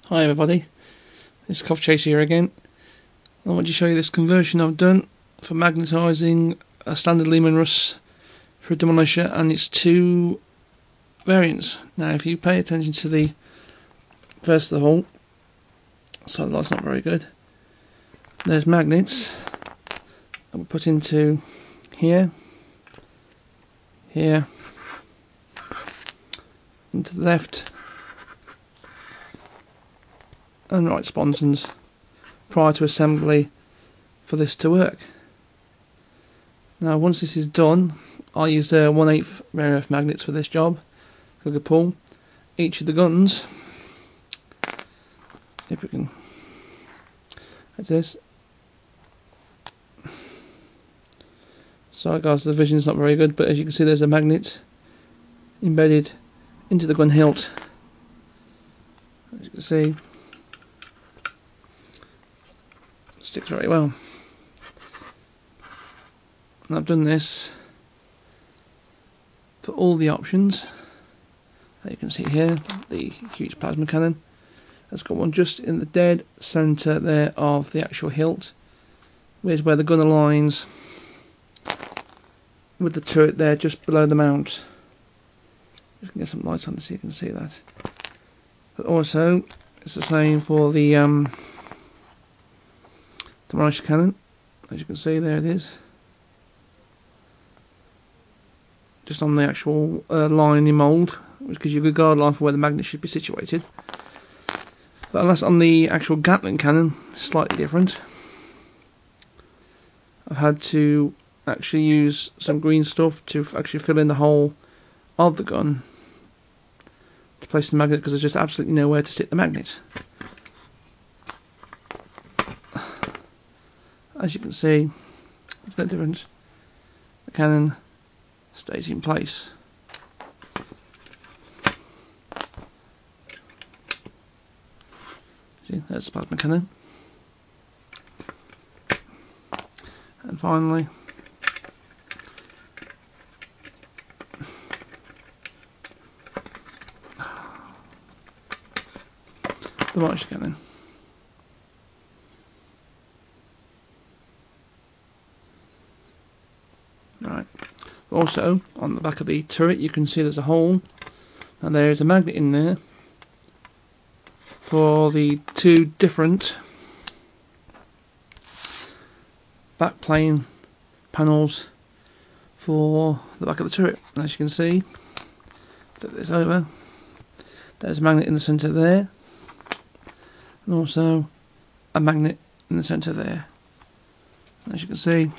Hi everybody, it's Coffee Chaser here again. I want to show you this conversion I've done for magnetizing a standard Leman russ for a demolisher, and it's two variants. Now if you pay attention to the first of the hole, so that's not very good. There's magnets that we put into here, here, and to the left and right sponsons prior to assembly for this to work. Now once this is done, I used 1/8 rare earth magnets for this job. I could pull each of the guns, if we can, like this. Sorry guys, the vision's not very good, but as you can see there's a magnet embedded into the gun hilt. As you can see, sticks very well. And I've done this for all the options. As you can see here, the huge plasma cannon. It's got one just in the dead centre there of the actual hilt, where's where the gun aligns with the turret there, just below the mount. Just can get some lights on so you can see that. But also, it's the same for the demolisher cannon. As you can see, there it is, just on the actual line in the mould, which gives you a good guideline for where the magnet should be situated. But unless on the actual Gatling cannon, slightly different. I've had to actually use some green stuff to actually fill in the hole of the gun to place the magnet, because there's just absolutely nowhere to stick the magnet. As you can see, there's no difference. The cannon stays in place. See, there's the plasma cannon. And finally, the demolisher cannon. Right. Also, on the back of the turret, you can see there's a hole, and there is a magnet in there for the two different backplane panels for the back of the turret. As you can see, flip this over, there's a magnet in the centre there, and also a magnet in the centre there. As you can see,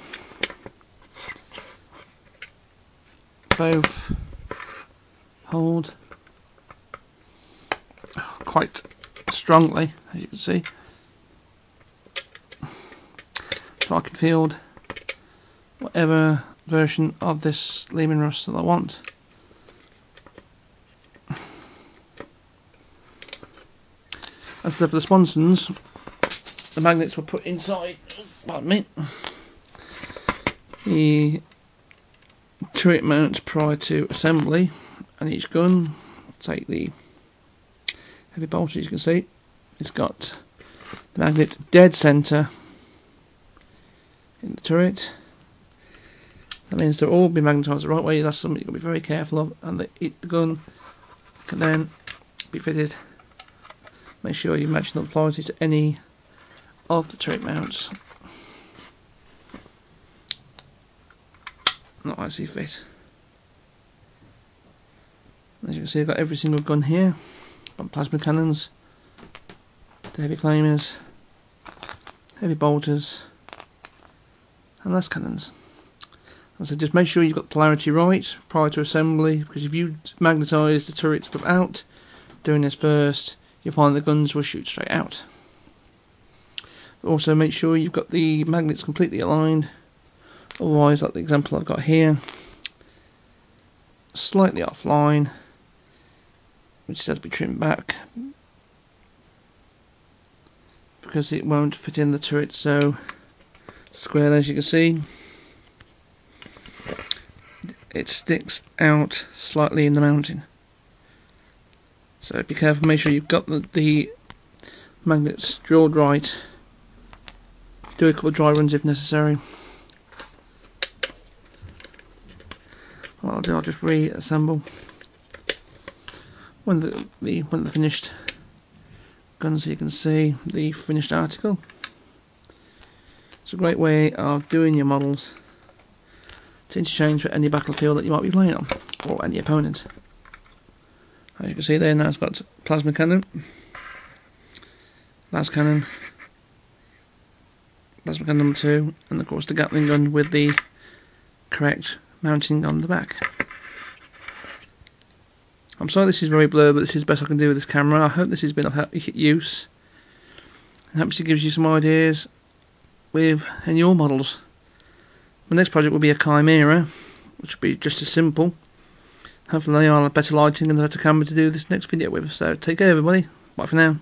both hold quite strongly, as you can see, so I can field whatever version of this Leman russ that I want. As for the sponsons, the magnets were put inside, pardon me, the turret mounts prior to assembly, and each gun, take the heavy bolt, as you can see, it's got the magnet dead centre in the turret. That means they'll all be magnetised the right way. That's something you've got to be very careful of, and the gun can then be fitted. Make sure you match the polarity to any of the turret mounts, not actually fit. As you can see, I've got every single gun here. Got plasma cannons, the heavy flamers, heavy bolters, and less cannons. And so just make sure you've got the polarity right prior to assembly, because if you magnetise the turrets without doing this first, you'll find the guns will shoot straight out. Also make sure you've got the magnets completely aligned, otherwise, like the example I've got here, slightly offline, which has to be trimmed back because it won't fit in the turret so square. As you can see, it sticks out slightly in the mounting. So be careful, make sure you've got the magnets drilled right. Do a couple of dry runs if necessary. What I'll do, I'll just reassemble when they're finished guns, so you can see the finished article. It's a great way of doing your models to interchange for any battlefield that you might be playing on, or any opponent. As you can see there, now it's got plasma cannon, las cannon, plasma cannon number 2, and of course the Gatling gun with the correct mounting on the back. I'm sorry this is very blurred, but this is the best I can do with this camera. I hope this has been of use, and hopefully it gives you some ideas with in your models. My next project will be a Chimera, which will be just as simple. Hopefully I'll have better lighting and a better camera to do this next video with. So take care everybody, bye for now.